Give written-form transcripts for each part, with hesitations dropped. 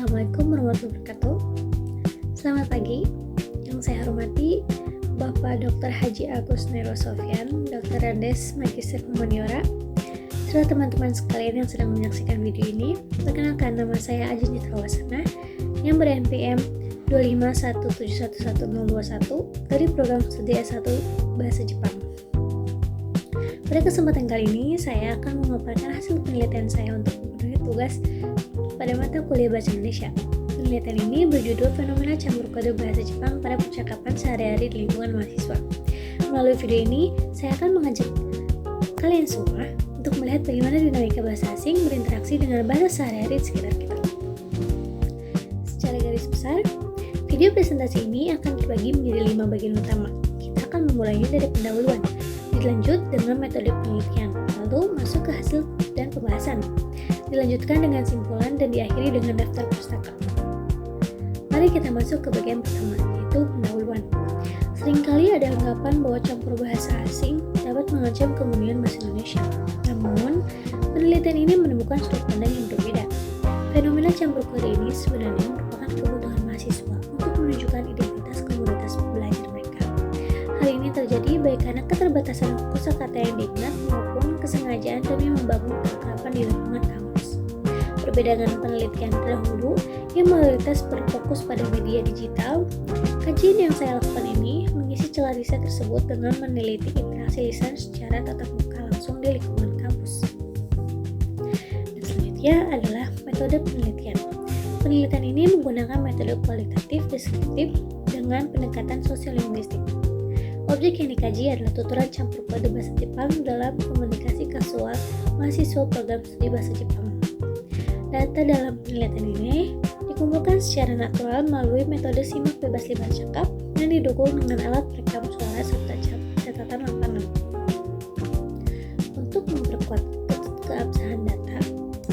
Assalamualaikum warahmatullahi wabarakatuh. Selamat pagi. Yang saya hormati Bapak Dr. Haji Agus Nero Sofyan, Dr. Andes Magister Humaniora, serta teman-teman sekalian yang sedang menyaksikan video ini. Perkenalkan, nama saya Ajeng Citra Wasana yang ber-NPM 251711021 dari program studi S1 Bahasa Jepang. Pada kesempatan kali ini, saya akan memaparkan hasil penelitian saya untuk memenuhi tugas pada mata kuliah Bahasa Indonesia. Penelitian ini berjudul Fenomena Campur Kode Bahasa Jepang pada Percakapan Sehari-hari di Lingkungan Mahasiswa. Melalui video ini, saya akan mengajak kalian semua untuk melihat bagaimana dinamika bahasa asing berinteraksi dengan bahasa sehari-hari di sekitar kita. Secara garis besar, video presentasi ini akan dibagi menjadi 5 bagian utama. Kita akan memulainya dari pendahuluan, dilanjut dengan metode penelitian, lalu masuk ke hasil dan pembahasan, dilanjutkan dengan simpulan, dan diakhiri dengan daftar pustaka. Mari kita masuk ke bagian pertama, yaitu pendahuluan. Seringkali ada anggapan bahwa campur bahasa asing dapat mengancam kemurnian bahasa Indonesia. Namun, penelitian ini menemukan sudut pandang yang berbeda. Fenomena campur kode ini sebenarnya merupakan kebutuhan mahasiswa untuk menunjukkan identitas komunitas belajar mereka. Hal ini terjadi baik karena keterbatasan kosakata yang diingat maupun kesengajaan demi membangun keakraban di lingkungan kampus. Berbeda dengan penelitian terdahulu yang mayoritas berfokus pada media digital, kajian yang saya lakukan ini mengisi celah riset tersebut dengan meneliti interaksi lisan secara tatap muka langsung di lingkungan kampus. Dan selanjutnya adalah metode penelitian. Penelitian ini menggunakan metode kualitatif deskriptif dengan pendekatan sosiolinguistik. Objek yang dikaji adalah tuturan campur kode bahasa Jepang dalam komunikasi kasual mahasiswa program studi bahasa Jepang. Data dalam penelitian ini dikumpulkan secara natural melalui metode simak bebas libat cakap yang didukung dengan alat perekam suara serta catatan makanan. Untuk memperkuat keabsahan data,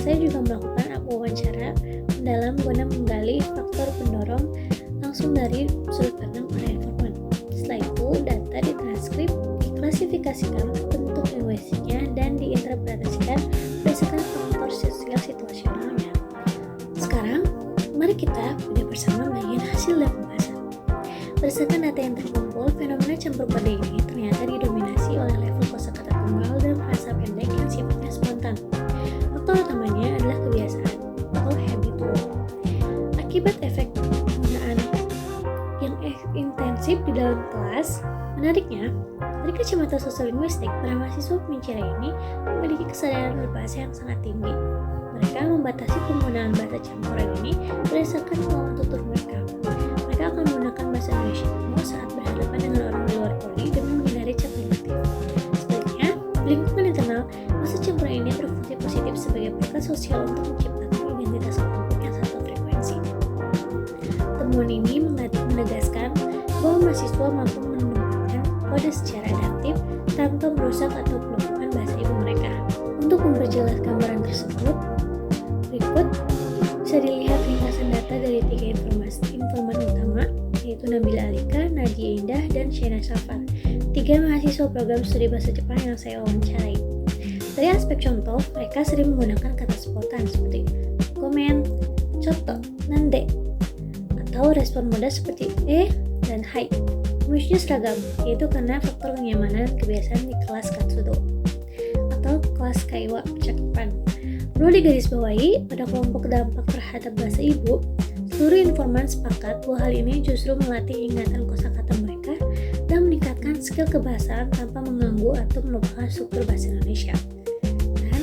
saya juga melakukan wawancara mendalam guna menggali faktor pendorong langsung dari sudut pandang para informan. Setelah itu, data ditranskrip, diklasifikasikan bentuk linguistiknya, dan diinterpretasikan berdasarkan faktor sosial situasionalnya. Sekarang, mari kita bedah bersama bagian hasil dan pembahasan. Berdasarkan data yang terkumpul, fenomena campur kode ini ternyata didominasi oleh level kosakata tunggal dan frasa pendek yang sifatnya spontan. Faktor utamanya adalah kebiasaan atau habitual. Akibat efek penggunaan yang intensif di dalam kelas, menariknya, dari kacamata sosiolinguistik, para mahasiswa pembicara ini memiliki kesadaran berbahasa yang sangat tinggi. Mereka membatasi penggunaan bahasa campuran ini berdasarkan kemauan tutur mereka. Mereka akan menggunakan bahasa Indonesia kuno saat berhadapan dengan orang di luar prodi demi menghindari cap negatif. Sebaliknya, di lingkungan internal, bahasa campuran ini berfungsi positif sebagai perekat sosial untuk menciptakan identitas kelompok yang satu frekuensi. Temuan ini menegaskan bahwa mahasiswa mampu menempatkan kode secara adaptif tanpa merusak atau melumpuhkan bahasa ibu mereka. Untuk memperjelas gambaran tersebut, berikut bisa dilihat ringkasan data dari 3 informan utama, yaitu Nabila Alika, Nadia Indah, dan Shena Safar, 3 mahasiswa program studi bahasa Jepang yang saya wawancarai. Dari aspek contoh, mereka sering menggunakan kata spontan seperti komen, coto, nande, atau respon mudah seperti dan hai. Rumusnya seragam, yaitu karena faktor kenyamanan kebiasaan di kelas Katsudo atau kelas Kaiwa percakapan. Perlu digarisbawahi, pada kelompok dampak terhadap bahasa ibu, seluruh informan sepakat bahwa hal ini justru melatih ingatan kosakata mereka dan meningkatkan skill kebahasaan tanpa mengganggu atau melupakan struktur bahasa Indonesia. Dan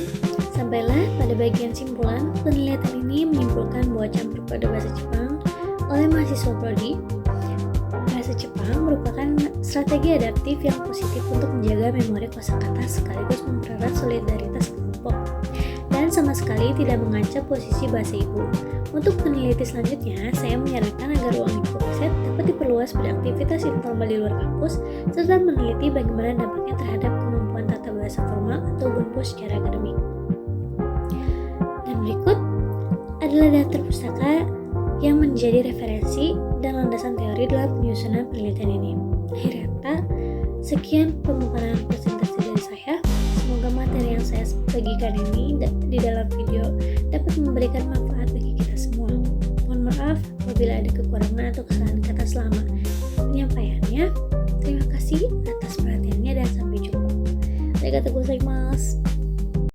sampailah pada bagian simpulan, penelitian ini menyimpulkan bahwa campur kode bahasa Jepang oleh mahasiswa prodi bahasa Jepang merupakan strategi adaptif yang positif untuk menjaga memori kosakata sekaligus mempererat solidaritas kelompok dan sama sekali tidak mengancam posisi bahasa ibu. Untuk peneliti selanjutnya, saya menyarankan agar ruang lingkup riset dapat diperluas pada aktivitas informal di luar kampus serta meneliti bagaimana dampaknya terhadap kemampuan tata bahasa formal atau bunpo secara akademik. Dan berikut adalah daftar pustaka yang menjadi referensi dan landasan teori dalam penyusunan penelitian ini. Akhir kata, sekian pemaparan presentasi dari saya. Semoga materi yang saya bagikan ini di dalam video dapat memberikan manfaat bagi kita semua. apabila ada kekurangan atau kesalahan kata selama penyampaiannya. Terima kasih atas perhatiannya dan sampai jumpa. Arigatou gozaimasu.